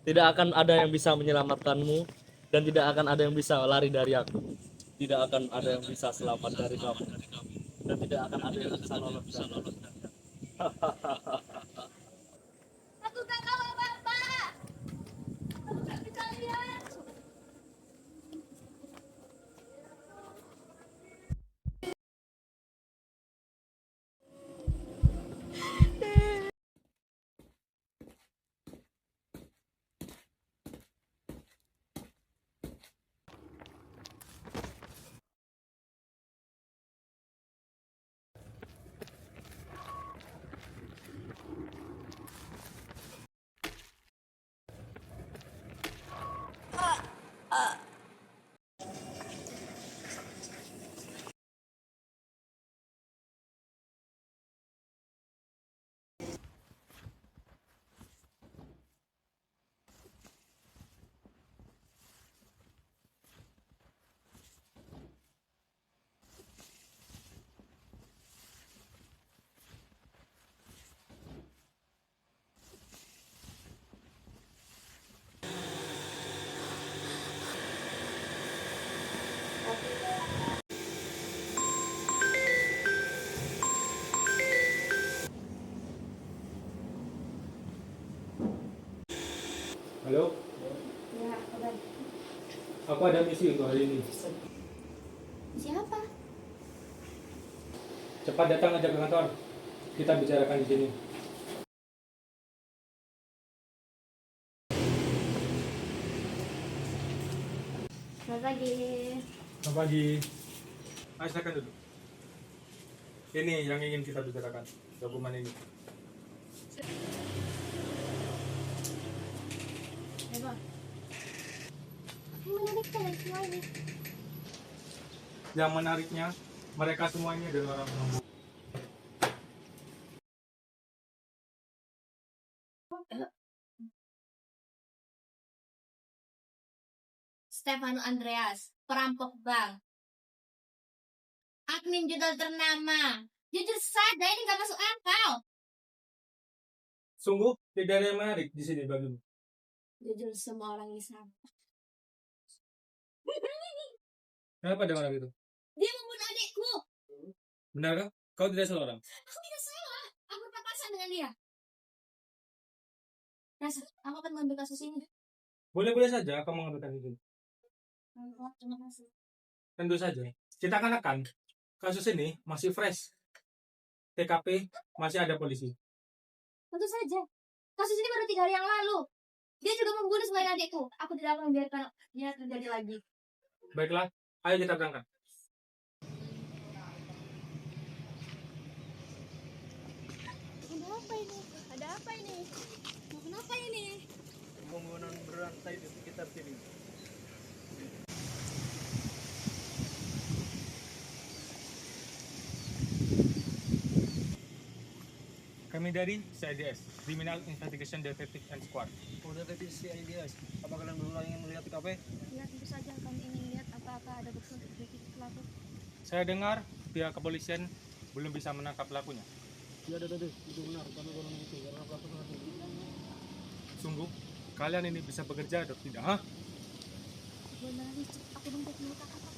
Tidak akan ada yang bisa menyelamatkanmu dan tidak akan ada yang bisa lari dari aku. Tidak akan ada yang bisa selamat dari kamu dan tidak akan ada yang bisa lolos dari aku. Aku gak tahu apa-apa. Aku gak bisa lihat. Halo, Ya, kabar. aku ada misi untuk hari ini. Siapa? Cepat datang aja ke kantor. Kita bicarakan di sini. Selamat pagi. Selamat pagi. Ayo silakan duduk. Ini yang ingin kita bicarakan, dokumen ini. Apa? Yang menarik dari semua ini. Yang menariknya, mereka semuanya adalah orang pengembang. Stefano Andreas, perampok bank. Admin judul ternama. Jujur saja ini gak masuk akal. Sungguh tidak ada yang menarik di sini bagimu. Jujur semua orang ini sama. Kenapa dengan orang itu? Dia membunuh adikku. Benarkah? Kau tidak salah orang. Aku tidak salah. Aku berpapasan dengan dia. Rasa, aku akan mengambil kasus ini. Boleh-boleh saja kamu mengambilkan itu. Terima kasih. Tentu saja. Kita akan kasus ini masih fresh. TKP masih ada polisi. Tentu saja. Kasus ini baru 3 hari yang lalu. Dia juga membunuh selain adikku. Aku tidak akan membiarkan dia terjadi lagi. Baiklah, ayo kita berangkat. Ada apa ini? Ada apa ini? Kenapa ini? Pembunuhan berantai di sekitar sini. Kami dari CIDS, Criminal Investigation Detective and Squad. Oh, detektif CIDS. Apa kalian berdua ingin melihat TKP? Ya, tentu saja kami ingin lihat apakah ada betul titik pelaku. Saya dengar pihak kepolisian belum bisa menangkap pelakunya. Ya, detektif. Itu benar. Kami belum itu karena pelaku sudah hilang. Sungguh, kalian ini bisa bekerja atau tidak? Hah? Benar, aku belum menemukan apapun.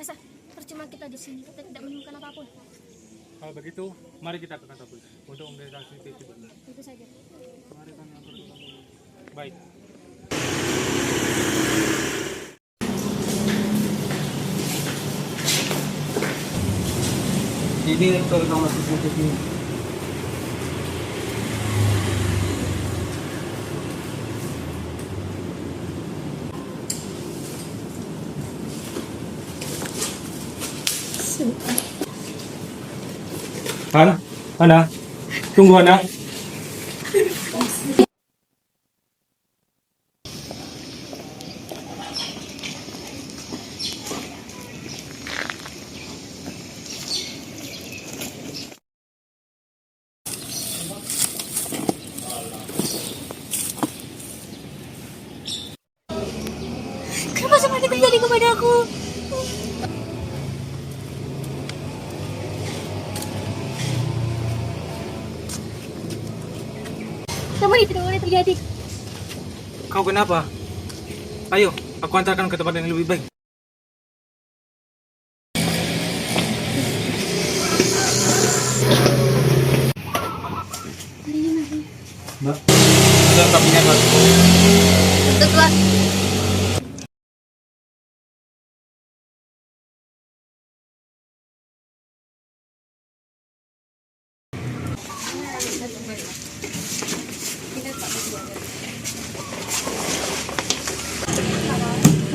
Rasa, percuma kita di sini, kita tidak menemukan apapun. Kalau begitu, mari kita ke kantor polisi untuk memeriksa CCTV. Itu saja. Mari kami antar ke kantor. Baik. Ini rekaman CCTV. Han, Hana, tunggu Hana. Kenapa semua ini terjadi kepada aku? Semua ini tidak boleh terjadi. Kau kenapa? Ayo, aku antarkan ke tempat yang lebih baik. Mbak, sudah lengkap minyak, Mbak. Betul, Tuan.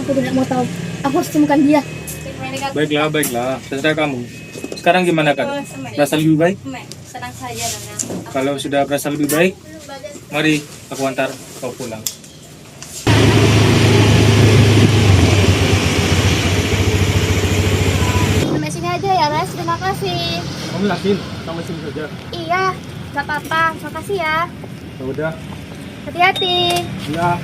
Aku tidak mau tahu. Aku harus temukan dia. Baiklah, baiklah. Terserah kamu. Sekarang gimana kan? Merasa lebih baik? Senang saja dengan Kalau sudah merasa lebih baik, mari aku antar kau pulang. sampai sini aja ya, Les. Terima kasih. Kamu yakin? Sampai sini saja. Iya, gak apa-apa. Makasih ya. Ya udah. Hati-hati. Ya.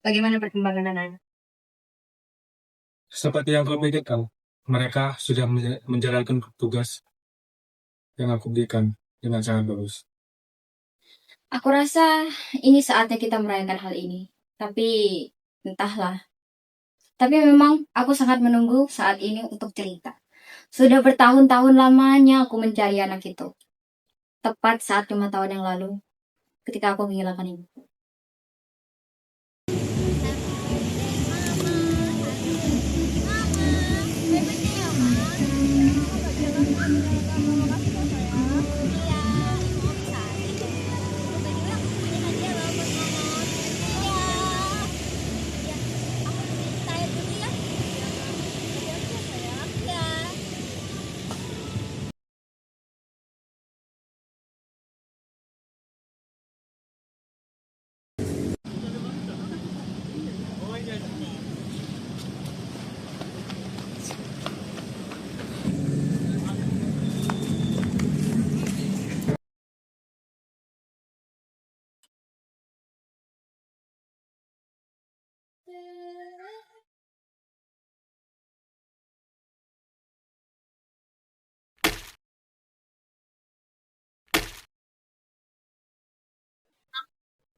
Bagaimana perkembangan anak-anak? Seperti yang kau pikirkan, mereka sudah menjalankan tugas yang aku berikan dengan sangat bagus. Aku rasa ini saatnya kita merayakan hal ini. Tapi entahlah. Tapi memang aku sangat menunggu saat ini untuk cerita. Sudah bertahun-tahun lamanya aku mencari anak itu. Tepat saat 5 tahun yang lalu, ketika aku kehilangan ibu.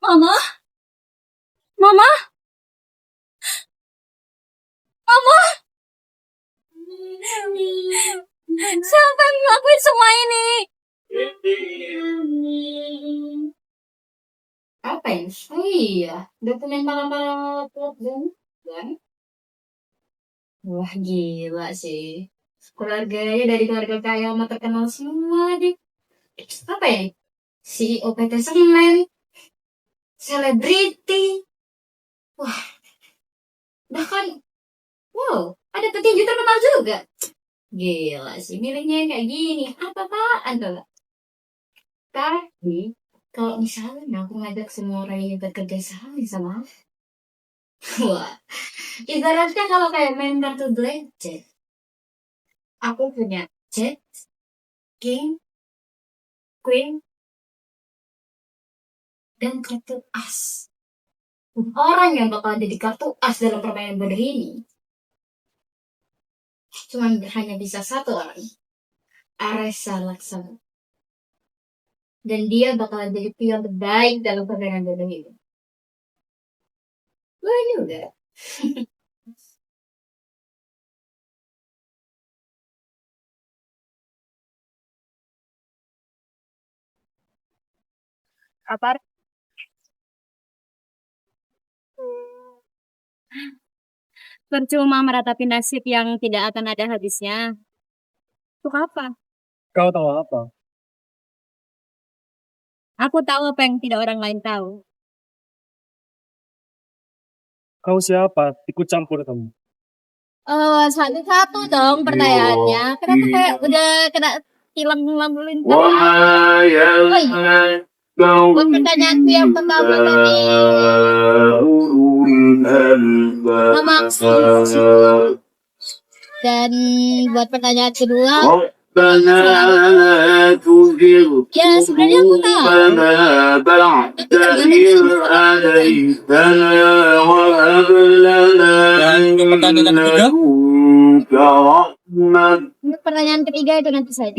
Mama, mama, mama. Siapa yang ngelakuin semua ini? Apa ini? Oh iya, dokumen para kan? Wah gila sih. Keluarganya dari keluarga kaya sama terkenal semua deh. Apa ya? CEO PT Semen, selebriti. Wah, bahkan wow, ada petinju terkenal juga. Gila sih, miliknya yang kayak gini. Apa-apaan tuh? Tapi, kalau misalnya aku ngajak semua orang ini bekerja sama aku. Wah, ibaratnya kalau kayak main kartu blackjack. Aku punya Jack, King, Queen, dan kartu as. Orang yang bakal ada di kartu as dalam permainan bodoh ini cuma hanya bisa satu orang, Aresa Laksana. Dan dia bakal jadi pion terbaik dalam permainan bodoh ini. Wah juga. Apa? Percuma meratapi nasib yang tidak akan ada habisnya. Untuk apa? Kau tahu apa? Aku tahu apa yang tidak orang lain tahu. Kau siapa? Ikut campur kamu. Satu-satu dong pertanyaannya. Kenapa kayak udah kena tilang lampu lintas? Woi, buat pertanyaanku yang pertama tadi. Nama dan buat pertanyaan kedua. Ya sebenarnya aku tahu. Dan pertanyaan ketiga? Untuk pertanyaan ketiga itu nanti saja.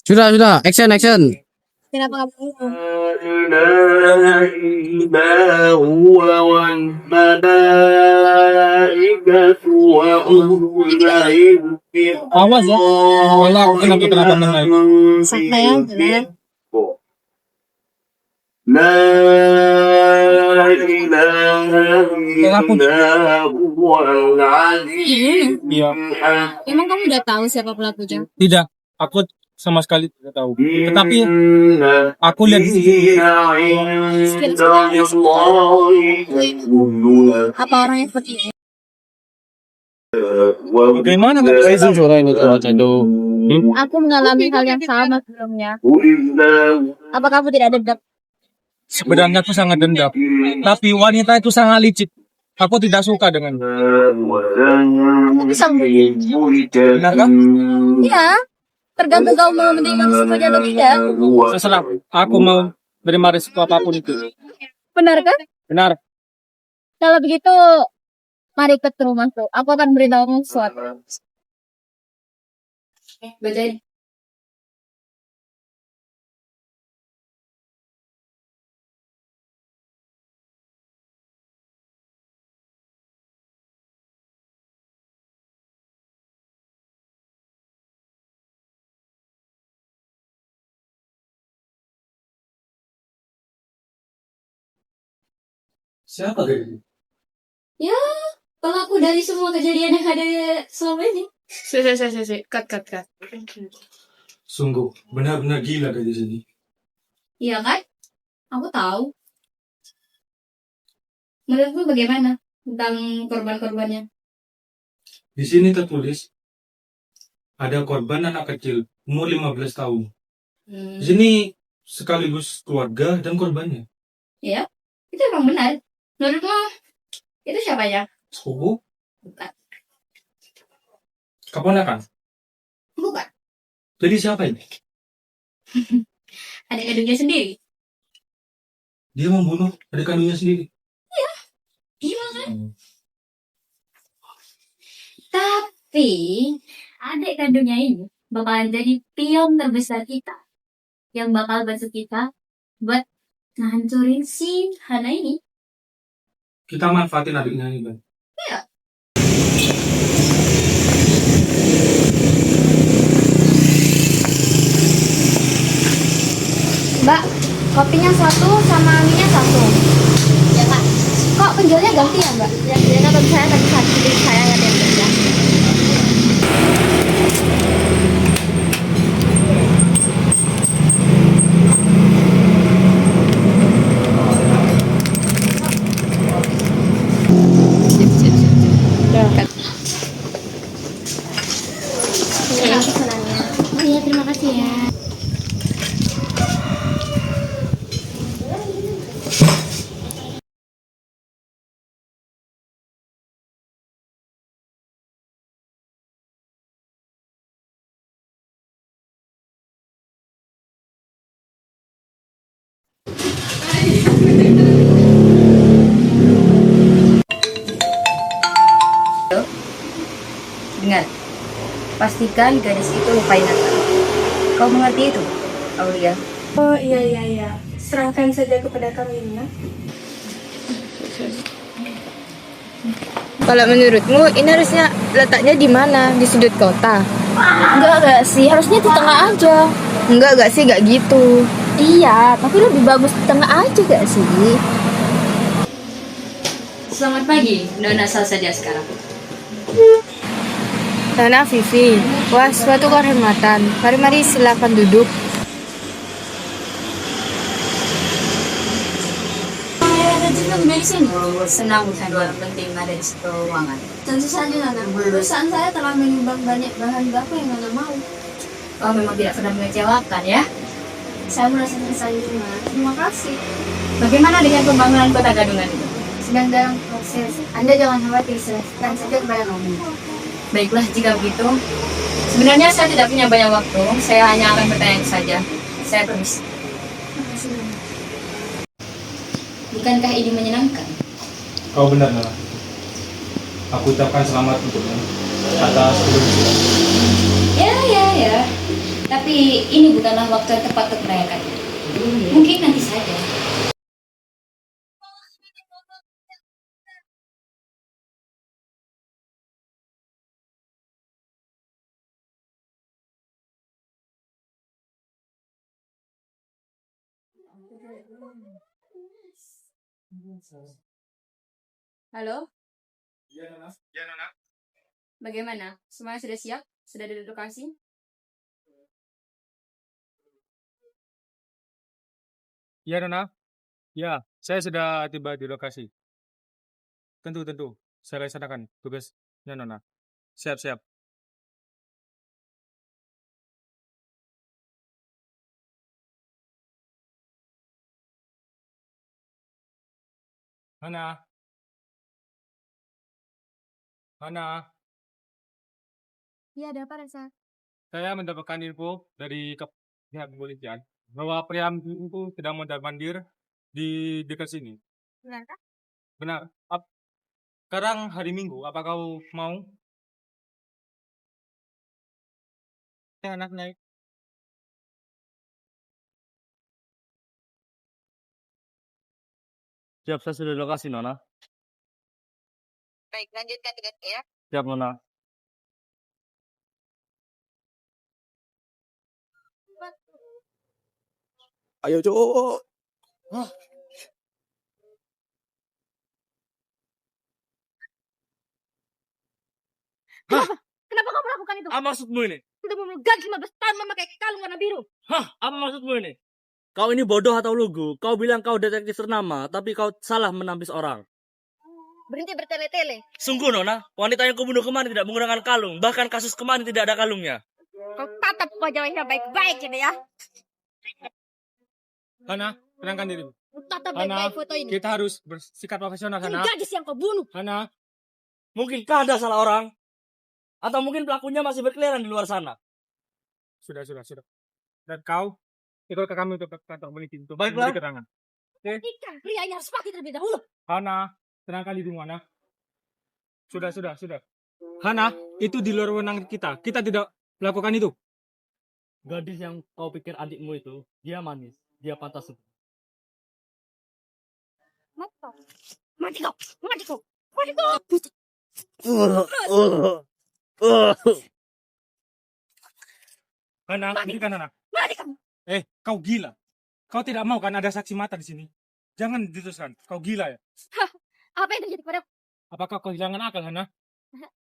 Sudah, action. Kenapa kamu itu? Awas ya. Kalau aku kenapa naik. Santai aja. Iya. Emang kamu udah tahu siapa pelakunya? Tidak. Aku sama sekali tidak tahu. Tetapi aku lihat di sini. Apa orang yang seperti ini? Bagaimana kau Aku mengalami hal yang sama sebelumnya. Apa kamu tidak dendam? Sebenarnya aku sangat dendam. Tapi wanita itu sangat licik. Aku tidak suka dengan. Kamu bisa Benar kan? Iya. Tergantung kamu mau menerima risikonya atau tidak. Terserah. Aku mau menerima risiko apapun itu. Benar kan? Benar. Kalau begitu, mari ke rumahku. Aku akan beritahu sesuatu. Bacain. Siapa ini? Ya, pelaku dari semua kejadian yang ada selama ini. Cut. Sungguh benar-benar gila dari sini. Iya kan? Aku tahu. Menurutmu bagaimana tentang korban-korbannya? Di sini tertulis ada korban anak kecil umur 15 tahun. Di sini sekaligus keluarga dan korbannya. Iya, itu emang benar. Menurutmu itu siapa ya? Sepupu? Bukan. Keponakan? Bukan. Jadi siapa ini? Adik kandungnya sendiri. Dia membunuh adik kandungnya sendiri. Gila kan? Tapi adik kandungnya ini bakalan jadi pion terbesar kita yang bakal bantu kita buat ngancurin si Hana ini. Kita manfaatin adiknya ini kan. Iya. Mbak, kopinya satu sama mie-nya satu. Ya Pak. Kok penjualnya ganti ya Mbak? Ya, biasanya kalau saya tadi satu, jadi saya yang kerja. Oh iya, terima kasih ya. Dengar, pastikan gadis itu lupain Nathan. Kau mengerti itu, Aulia? Oh iya. Serahkan saja kepada kami, Lina. Kalau menurutmu ini harusnya letaknya di mana? Di sudut kota Enggak sih, harusnya di tengah aja. Enggak sih, enggak gitu. Iya, tapi lebih bagus di tengah aja gak sih? Selamat pagi, Nona sah saja sekarang. Nana Vivi, wah suatu kehormatan. Mari silakan duduk. Ada juga di sini. Senang bukan hal penting ada di situ ruangan. Tentu saja Nana, perusahaan saya telah menyumbang banyak bahan baku yang Nana mau. Oh, memang tidak pernah mengecewakan ya. Saya merasa tersanjung. Terima kasih. Bagaimana dengan pembangunan kota Gadungan itu? Sedang dalam proses. Anda jangan khawatir, serahkan saja kepada kami. Baiklah jika begitu. Sebenarnya saya tidak punya banyak waktu. Saya hanya akan bertanya saja. Saya permisi. Terima kasih Nana. Bukankah ini menyenangkan? Kau benar, Nana. Aku ucapkan selamat untukmu atas keberhasilan. Ya. Tapi ini bukanlah waktu yang tepat untuk merayakan. Mungkin nanti saja. Halo, Iya, Nana. bagaimana? Semuanya sudah siap? Sudah ada di lokasi? Iya, Nana. Ya, saya sudah tiba di lokasi. Tentu. Saya laksanakan tugasnya, Nona. Siap. Hana. Iya, ada apa Rasa? Saya mendapatkan info dari pihak kepolisian bahwa pria itu sedang mondar-mandir di dekat sini. Benarkah? Benar. Sekarang hari Minggu, apa kau mau? Anak naik. Siap, saya sudah di lokasi, Nona. Baik, lanjutkan dengan ya. Siap, Nona. Ayo cowok. Kenapa kau melakukan itu? Apa maksudmu ini? Sudah memegang 15 tahun memakai kalung warna biru. Apa maksudmu ini? Kau ini bodoh atau lugu? Kau bilang kau detektif ternama, tapi kau salah menampis orang. Berhenti bertele-tele. Sungguh, Nona, wanita yang kau bunuh kemarin tidak menggunakan kalung. Bahkan kasus kemarin tidak ada kalungnya. Kau tatap wajahnya baik-baik ini ya. Hana, tenangkan dirimu. Kau tatap Hana, baik-baik foto ini. kita harus bersikap profesional, Ini Hana. gadis yang kau bunuh. Hana, Mungkinkah ada salah orang? Atau mungkin pelakunya masih berkeliaran di luar sana? sudah. Dan kau ikut ke kami untuk kantor polisi untuk Baiklah. memberi keterangan. Ikan prianya harus mati terlebih dahulu. Hana, tenangkan dirimu, Hana. Sudah. Hana, itu di luar wewenang kita. Kita tidak melakukan itu. Gadis yang kau pikir adikmu itu, dia manis. Dia pantas. Mati kau. Hana, hentikan, Hana. Mati kamu. Kau gila. Kau tidak mau kan ada saksi mata di sini? Jangan diteruskan. Kau gila ya. Apa yang terjadi padaku? Apakah kau kehilangan akal, Hana?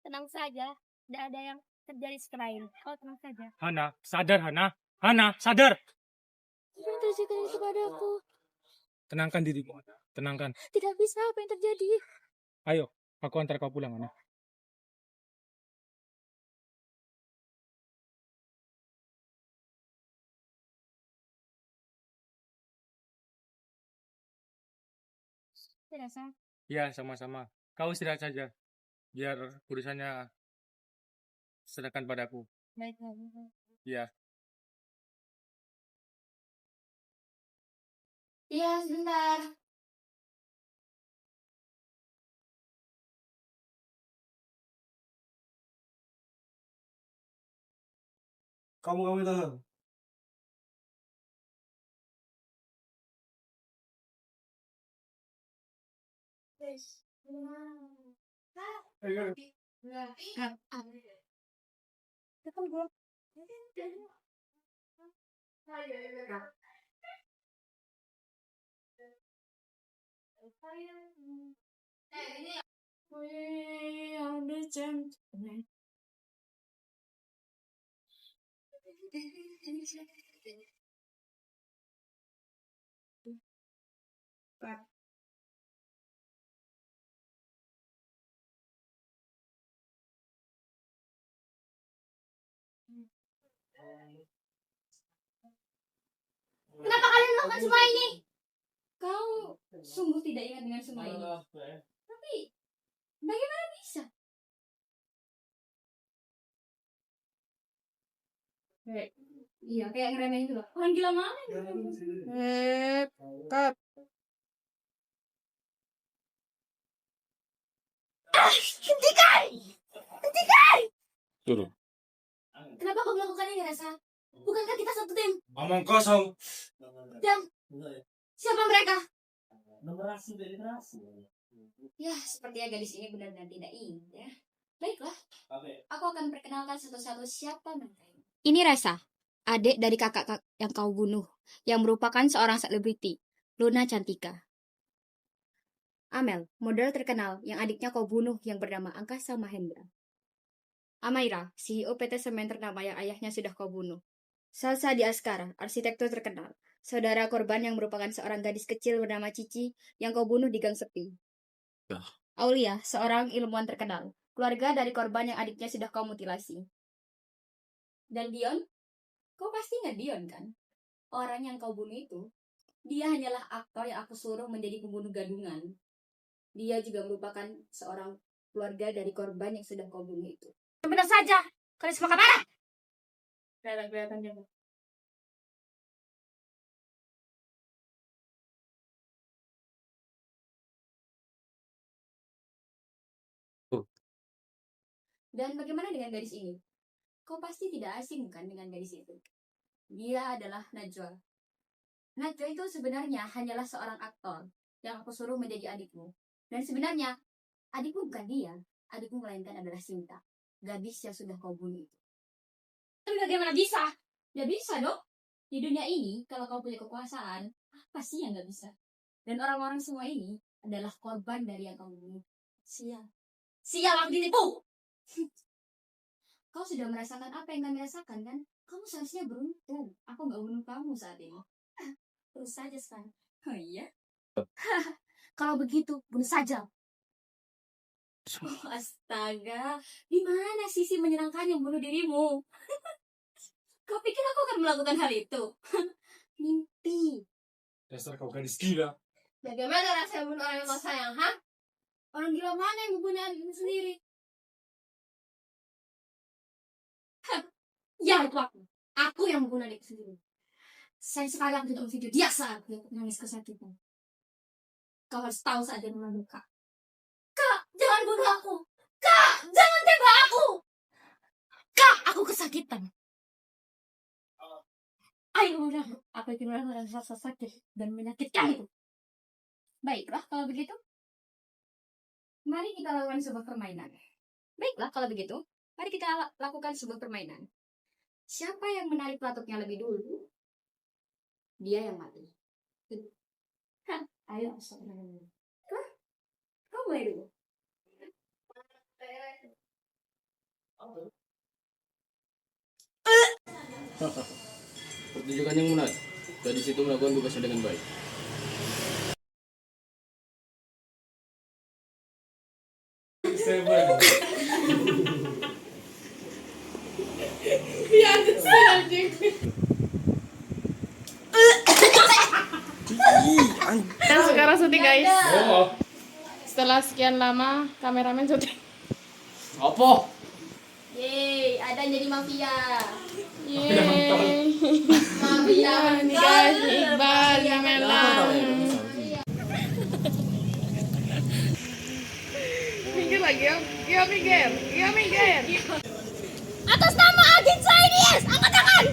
Tenang saja. Tidak ada yang terjadi sekarang. Kau tenang saja. Hana, sadar, Hana. Hana, sadar. Apa yang terjadi kepadaku? Tenangkan dirimu, Hana. Tenangkan. Tidak bisa, apa yang terjadi? Ayo, aku antar kau pulang, Hana. Tidak sah. Ya, sama-sama. Kau istirahat saja. Biar urusannya serahkan padaku. Baik. Ya. Iya, sebentar. Kamu tahan. We are the gentlemen. Kenapa kalian melakukan semua ini? Kau sungguh tidak ingat dengan semua ini. Tapi bagaimana bisa? Iya, kayak ngeremehin itu loh. Orang gila mana ini? Cut. Turun. Kenapa kau melakukan ini, Rasa? Bukankah kita satu tim? Omong kosong. Siapa mereka? Ya, sepertinya gadis ini benar-benar tidak ingat ya. Baiklah, aku akan perkenalkan satu-satu siapa mereka ini. Ini Rasa, adik dari kakak yang kau bunuh, yang merupakan seorang selebriti, Luna Cantika. Amel, model terkenal yang adiknya kau bunuh yang bernama Angkasa Mahendra. Amaira, CEO PT Semen ternama yang ayahnya sudah kau bunuh. Salsa Diaskara, arsitektur terkenal, saudara korban yang merupakan seorang gadis kecil bernama Cici yang kau bunuh di Gang Sepi. Aulia, seorang ilmuwan terkenal, keluarga dari korban yang adiknya sudah kau mutilasi. Dan Dion? Kau pasti nggak Dion kan? Orang yang kau bunuh itu, dia hanyalah aktor yang aku suruh menjadi pembunuh gadungan. Dia juga merupakan seorang keluarga dari korban yang sudah kau bunuh itu. Benar saja, kalian semua kemana? Kelihatan dia. Dan bagaimana dengan gadis ini? Kau pasti tidak asing bukan dengan gadis itu? Dia adalah Najwa. Najwa itu sebenarnya hanyalah seorang aktor yang aku suruh menjadi adikmu. Dan sebenarnya adikmu bukan dia, adikmu melainkan adalah Sinta, gadis yang sudah kau bunuh itu. Tapi bagaimana bisa? Ya bisa dong. Di dunia ini, kalau kau punya kekuasaan, apa sih yang gak bisa? Dan orang-orang semua ini adalah korban dari yang kau bunuh. Sial. Sial, aku ditipu! Kau sudah merasakan apa yang kami rasakan, kan? Kamu seharusnya beruntung. Aku gak bunuh kamu saat ini. Terus saja sekarang. Oh iya? Kalau begitu, bunuh saja. Oh, astaga, di mana sisi menyenangkan yang bunuh dirimu? Kau pikir aku akan melakukan hal itu? Mimpi. Dasar kau gadis gila. Bagaimana rasanya bunuh orang yang kau sayang, ha? Orang gila mana yang mempunyai adiknya sendiri? Ya, itu aku. Aku yang membunuh adikku sendiri. Saya sekali aku tonton video dia saat dia nangis kesakitan. Kau harus tahu saat dia mengalami luka. Kak, jangan bunuh aku. Kak, jangan tembak aku. Kak, aku kesakitan. Ayo udah, aku ingin merasa sakit dan menyakitkan itu. Baiklah, kalau begitu. Mari kita lakukan sebuah permainan. Baiklah, kalau begitu. Mari kita lakukan sebuah permainan. Siapa yang menarik pelatuknya lebih dulu, dia yang mati. Hah, ayo, astagfirullah. Kau mulai dulu. Pertunjukan yang menarik. Gadis itu melakukan tugasnya dengan baik. Dan sekarang syuting guys. Oh. Setelah sekian lama kameramen syuting. Apa? Yeay, ada yang jadi mafia. Yeay. Mafia. Nih guys, Iqbal, Jamela. Minggir lagi ya. Iya minggir. Iya minggir. Atas nama Agent Chinese, angkat tangan.